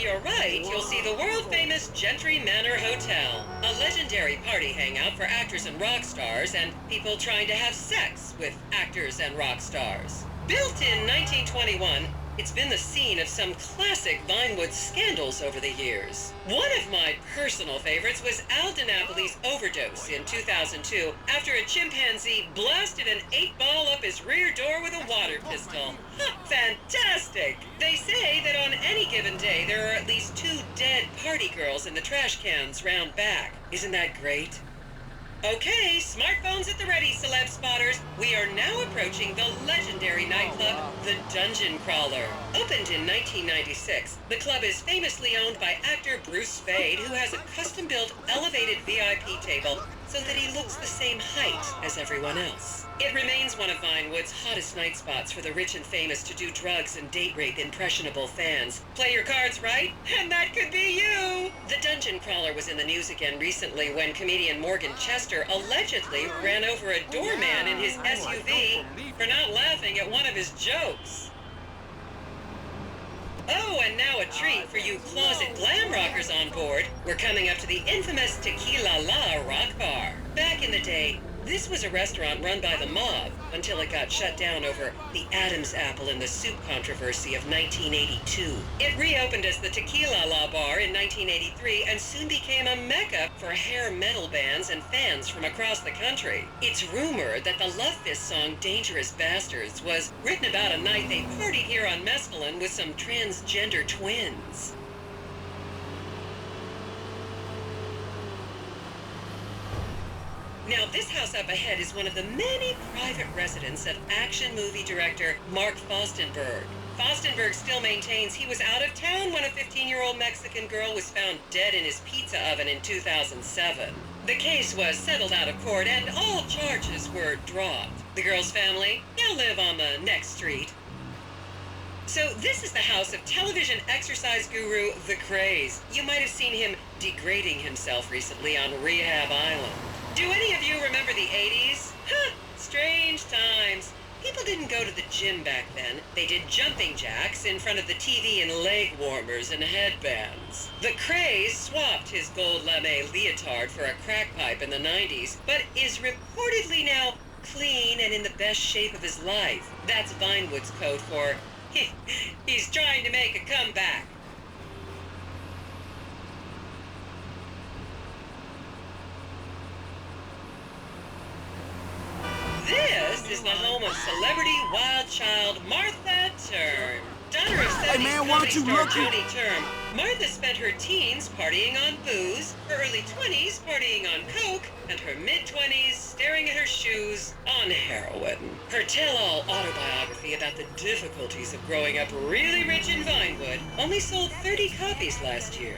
On your right, you'll see the world-famous Gentry Manor Hotel, a legendary party hangout for actors and rock stars and people trying to have sex with actors and rock stars. Built in 1921, it's been the scene of some classic Vinewood scandals over the years. One of my personal favorites was Al DiNapoli's overdose in 2002 after a chimpanzee blasted an 8-ball up his rear door with a water pistol. Fantastic! They say that on any given day there are at least 2 dead party girls in the trash cans round back. Isn't that great? Okay, smartphones at the ready, celeb spotters. We are now approaching the legendary nightclub, the Dungeon Crawler. Opened in 1996, the club is famously owned by actor Bruce Spade, who has a custom-built elevated VIP table so that he looks the same height as everyone else. It remains one of Vinewood's hottest night spots for the rich and famous to do drugs and date rape impressionable fans. Play your cards right, and that could be you! The Dungeon Crawler was in the news again recently when comedian Morgan Chester allegedly ran over a doorman in his SUV for not laughing at one of his jokes. Oh, and now a treat for you closet glam rockers on board. We're coming up to the infamous Tequila La Rock Bar. Back in the day, this was a restaurant run by the mob until it got shut down over the Adam's apple in the soup controversy of 1982. It reopened as the Tequila La Bar in 1983 and soon became a mecca for hair metal bands and fans from across the country. It's rumored that the Love Fist song Dangerous Bastards was written about a night they partied here on Mescaline with some transgender twins. Now, this house up ahead is one of the many private residence of action movie director Mark Fostenberg. Fostenberg still maintains he was out of town when a 15-year-old Mexican girl was found dead in his pizza oven in 2007. The case was settled out of court and all charges were dropped. The girl's family now live on the next street. So this is the house of television exercise guru The Craze. You might have seen him degrading himself recently on Rehab Island. Do any of you remember the 80s? Strange times. People didn't go to the gym back then. They did jumping jacks in front of the TV and leg warmers and headbands. The Craze swapped his gold lame leotard for a crack pipe in the 90s, but is reportedly now clean and in the best shape of his life. That's Vinewood's code for he's trying to make a comeback. This is the home of celebrity wild child Martha Turm. Daughter of 70s comedy star Joni Turm, Martha spent her teens partying on booze, her early 20s partying on coke, and her mid-20s staring at her shoes on heroin. Her tell-all autobiography about the difficulties of growing up really rich in Vinewood only sold 30 copies last year.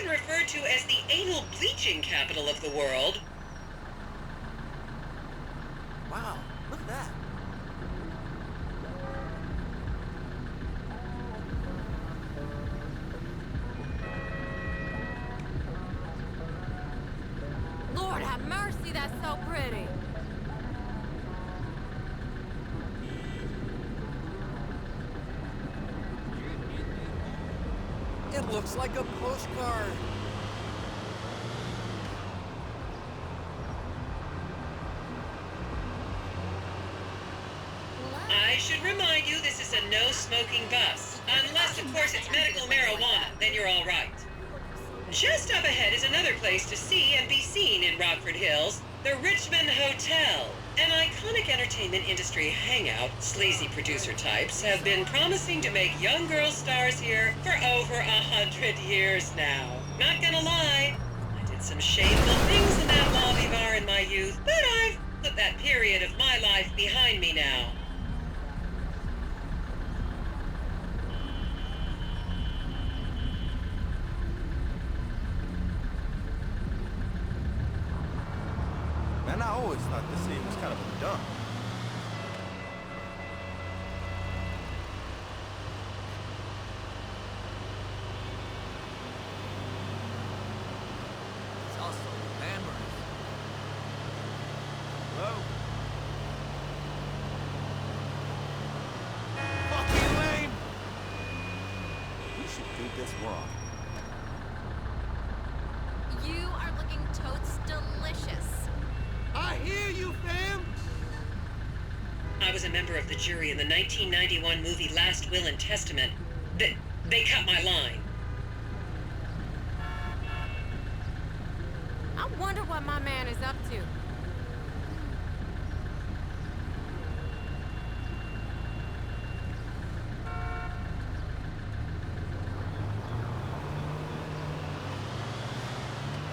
Referred to as the anal bleaching capital of the world. Wow, look at that. Lord have mercy, that's so pretty. It looks like a postcard. I should remind you this is a no-smoking bus. Unless, of course, it's medical marijuana, then you're all right. Just up ahead is another place to see and be seen in Rockford Hills, the Richmond Hotel. An iconic entertainment industry hangout, sleazy producer types have been promising to make young girl stars here for over 100 years now. Not gonna lie, I did some shameful things in that lobby bar in my youth, but I've put that period of my life behind me now. Man, I always thought this city was kind of a dump. It's also this raw. You are looking totes delicious. I hear you, fam! I was a member of the jury in the 1991 movie Last Will and Testament. They cut my line. I wonder what my man is up to.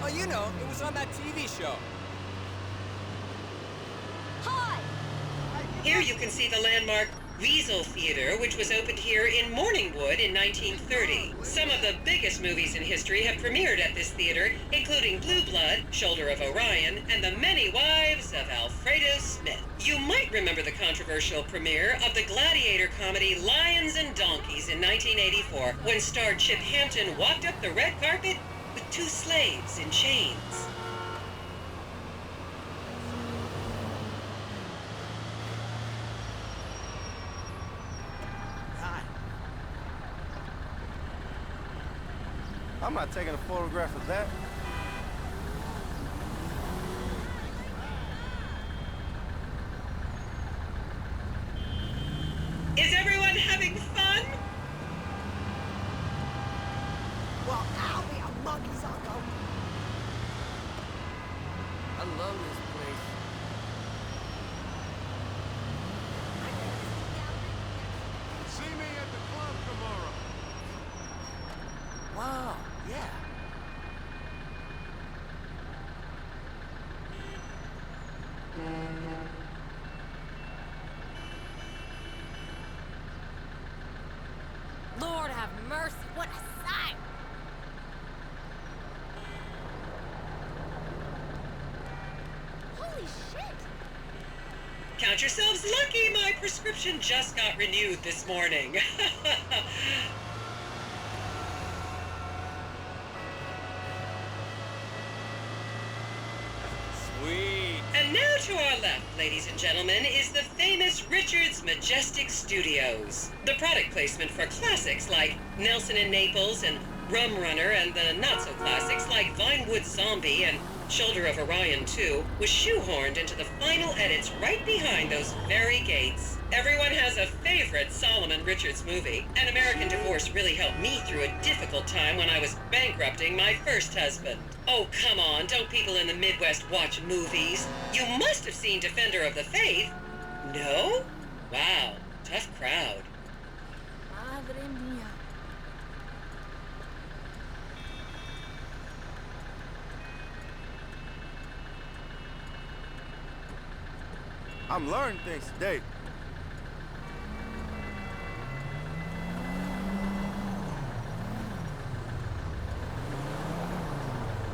Oh, you know, it was on that TV show. Hi! Here you can see the landmark Weasel Theater, which was opened here in Morningwood in 1930. Some of the biggest movies in history have premiered at this theater, including Blue Blood, Shoulder of Orion, and The Many Wives of Alfredo Smith. You might remember the controversial premiere of the gladiator comedy Lions and Donkeys in 1984, when star Chip Hampton walked up the red carpet with two slaves in chains. I'm not taking a photograph of that. Is everyone having fun? Well, I'll be a monkey's uncle. I love this place. See me at the club tomorrow. Wow, yeah. Lord have mercy, what a sight! Holy shit! Count yourselves lucky, my prescription just got renewed this morning. Sweet. And now to our left, ladies and gentlemen, is the famous Richard's Majestic Studios. The product placement for classics like Nelson and Naples and Rum Runner, and the not-so-classics like Vinewood Zombie and Shoulder of Orion 2 was shoehorned into the final edits right behind those very gates. Everyone has a favorite Solomon Richards movie. An American Divorce really helped me through a difficult time when I was bankrupting my first husband. Oh, come on, don't people in the Midwest watch movies? You must have seen Defender of the Faith. No? Wow, tough crowd. Madre mia. I'm learning things today.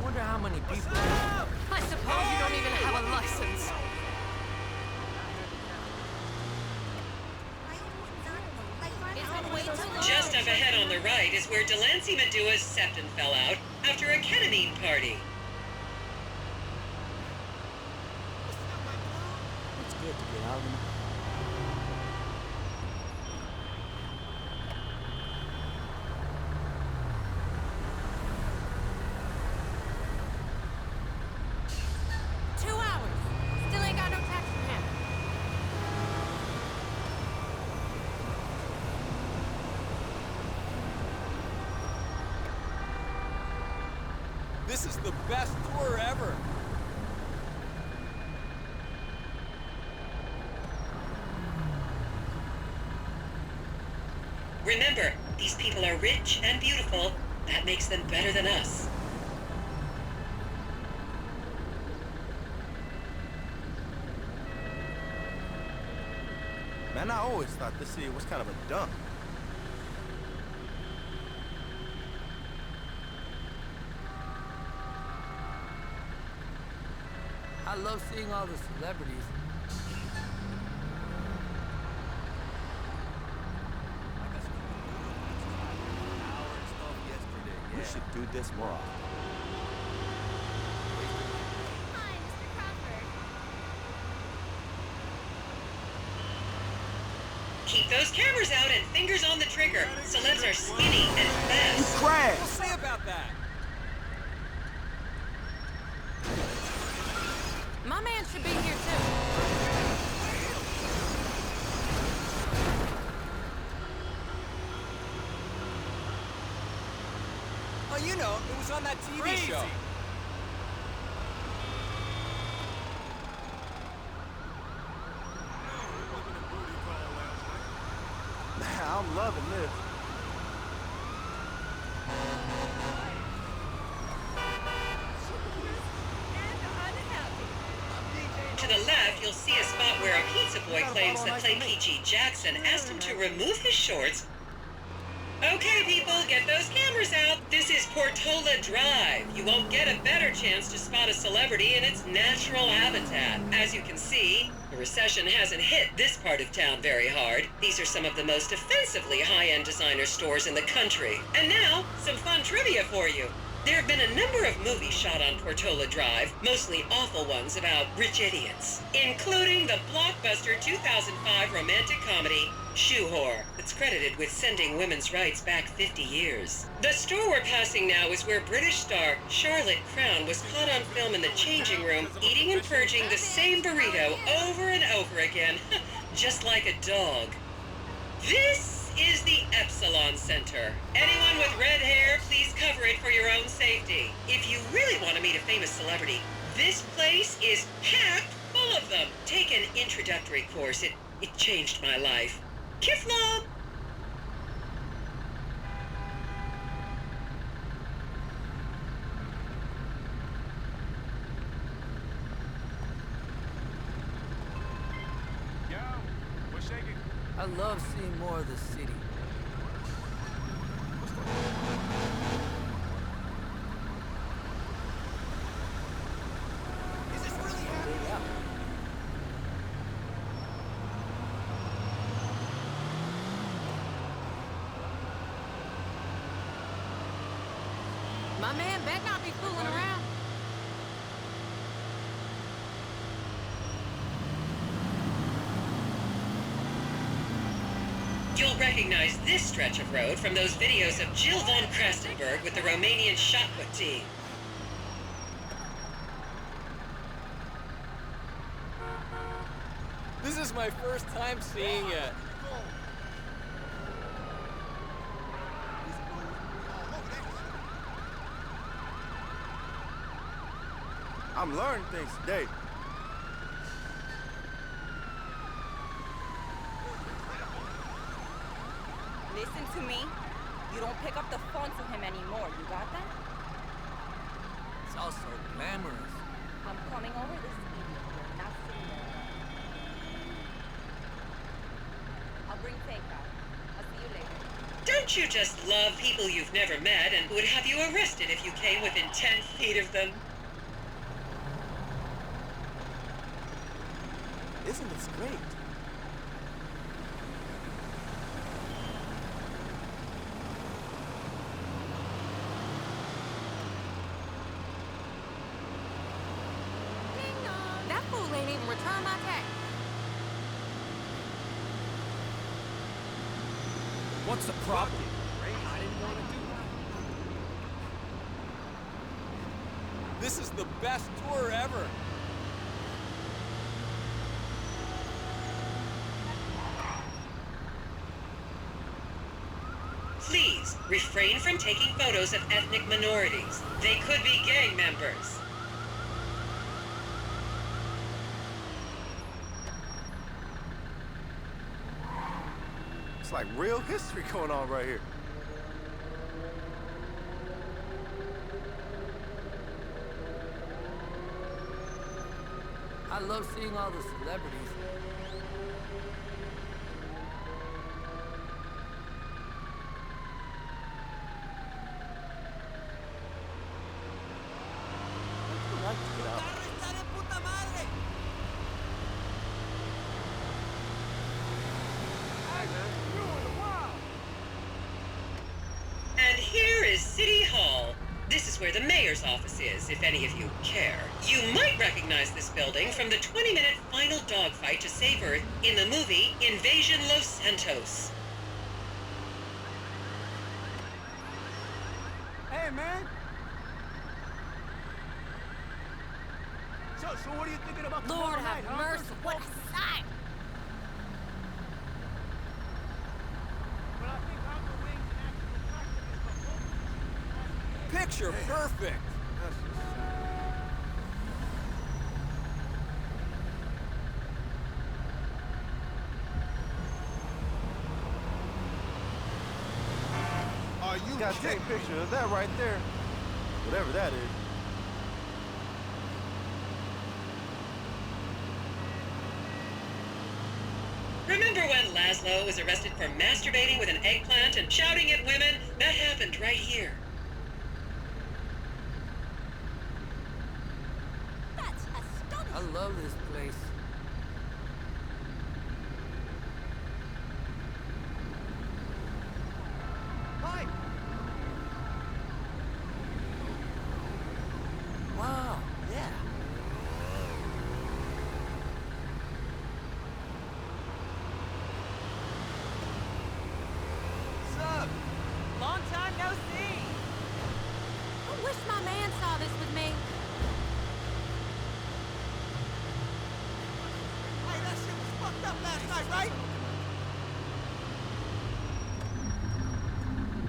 Wonder how many people. I suppose you don't even have a license. It's been way too long. Just up ahead on the right is where Delancey Medua's septon fell out after a ketamine party. It's good to get out in the... Still ain't got no tax from him. This is the best tour ever. Remember, these people are rich and beautiful. That makes them better than us. Man, I always thought this city was kind of a dump. I love seeing all the celebrities. We should do this more often. Hi, Mr. Crawford. Keep those cameras out and fingers on the trigger. Celebs are skinny and fast. Crash! We'll see about that. My man should be here too. Oh, you know, it was on that TV show. Man, I'm loving this. To the left, you'll see a spot where a pizza boy claims that Clay Peachy Jackson asked him to remove his shorts. Okay, people, get those cameras out. This is Portola Drive. You won't get a better chance to spot a celebrity in its natural habitat. As you can see, the recession hasn't hit this part of town very hard. These are some of the most offensively high-end designer stores in the country. And now, some fun trivia for you. There have been a number of movies shot on Portola Drive, mostly awful ones about rich idiots, including the blockbuster 2005 romantic comedy, Shoe Whore, that's credited with sending women's rights back 50 years. The store we're passing now is where British star Charlotte Crown was caught on film in the changing room, eating and purging the same burrito over and over again, just like a dog. This is the Epsilon Center. Anyone with red hair, please cover it for your own safety. If you really want to meet a famous celebrity, this place is packed full of them. Take an introductory course. It changed my life. Kiflom! Yo, we're shaking. I love seeing more of the city. Is this really happening? Yeah. My man better not be fooling around. You'll recognize this stretch of road from those videos of Jill von Krastenberg with the Romanian shot put team. This is my first time seeing it. I'm learning things today. Listen to me. You don't pick up the phone to him anymore. You got that? It's all so glamorous. I'm coming over this evening. You're not sitting there. I'll bring takeout. I'll see you later. Don't you just love people you've never met and would have you arrested if you came within 10 feet of them? Isn't this great? Ding dong. That fool ain't even returned my tax. What's the problem? I didn't want to do that. This is the best tour ever. Please, refrain from taking photos of ethnic minorities. They could be gang members. It's like real history going on right here. I love seeing all the celebrities. I'd like to get out. And here is City Hall. This is is where the mayor's office is, if any of you care. You might recognize this building from the 20-minute final dogfight to save Earth in the movie Invasion Los Santos. Hey, man. So what are you thinking about Lord tomorrow have night, huh? mercy, what a sight! Well, I think Uncle Wings and actual Picture perfect. That's just sad. Are you gotta take a picture of that right there. Whatever that is. Remember when Laszlo was arrested for masturbating with an eggplant and shouting at women? That happened right here. That's astonishing! I love this place. Hi. Wow, yeah. What's up? Long time no see. I wish my man saw this with me. Hey, that shit was fucked up last night, right?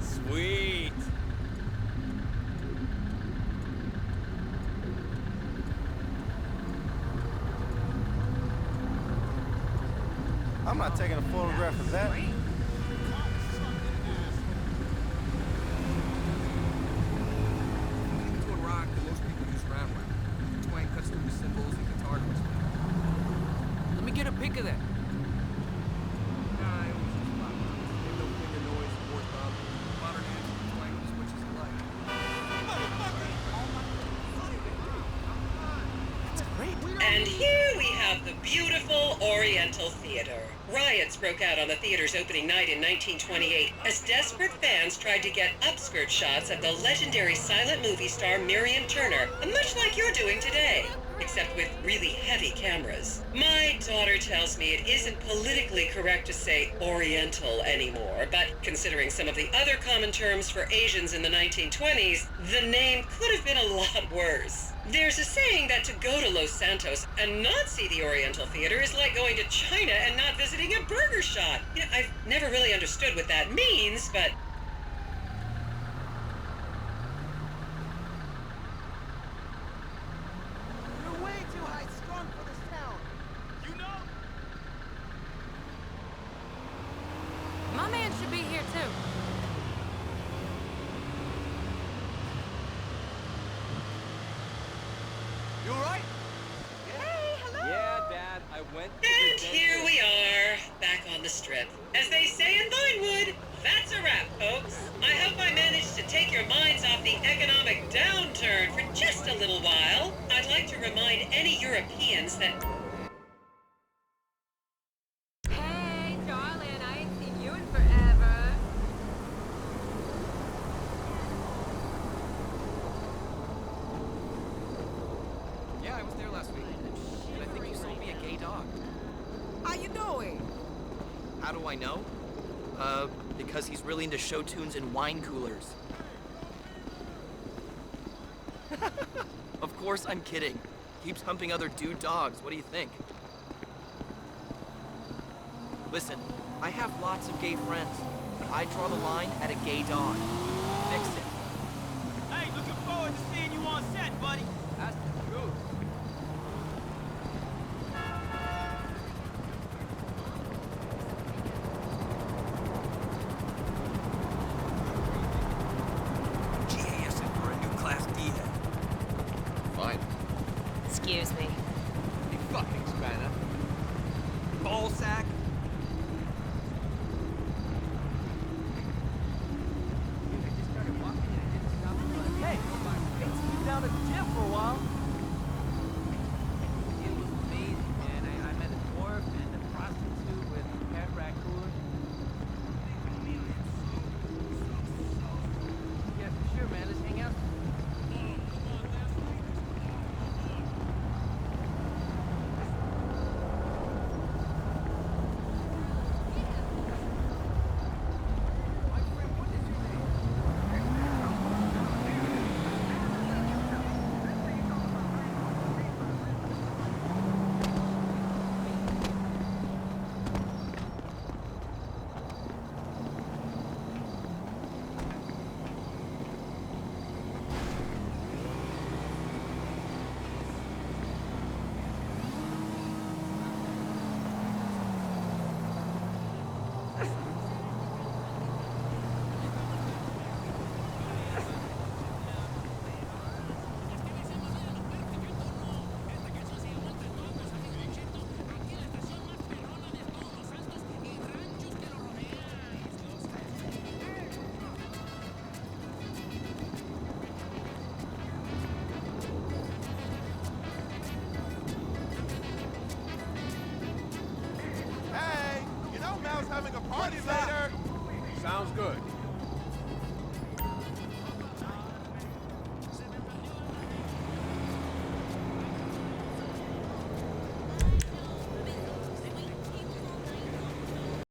Sweet. I'm not taking a photograph of that. To a rock that most people use round round. Twang cuts through the cymbals and guitar notes. Let me get a pic of that. Nah, it was just pop. Ain't no finger noise, fourth thumb. Modern hands, twang as much as you like. And here we have the beautiful Oriental Theater. Riots broke out on the theater's opening night in 1928 as desperate fans tried to get upskirt shots of the legendary silent movie star Miriam Turner, much like you're doing today, except with really heavy cameras. My daughter tells me it isn't politically correct to say Oriental anymore, but considering some of the other common terms for Asians in the 1920s, the name could have been a lot worse. There's a saying that to go to Los Santos and not see the Oriental Theater is like going to China and not visiting a burger shop. You know, I've never really understood what that means, but You're way too high strung for this town. You know? My man should be here too. You alright? Yeah, Dad, I went to and the here dentist. we are, back on the strip. As they say in Vinewood, that's a wrap, folks. I hope I managed to take your minds off the economic downturn for just a little while. I'd like to remind any Europeans that Hey, darling, I ain't seen you in forever. Yeah, I was there last week. And I think you sold me a gay dog. How you doing? How do I know? Because he's really into show tunes and wine coolers. Of course I'm kidding. Keeps humping other dude dogs. What do you think? Listen, I have lots of gay friends, but I draw the line at a gay dog. Fix it. Hey, looking forward to seeing you on set, buddy. That's the truth. GASing for a new Class D head. Fine. Excuse me. You fucking spanner. Ball sack. I just started walking Party later! Sounds good.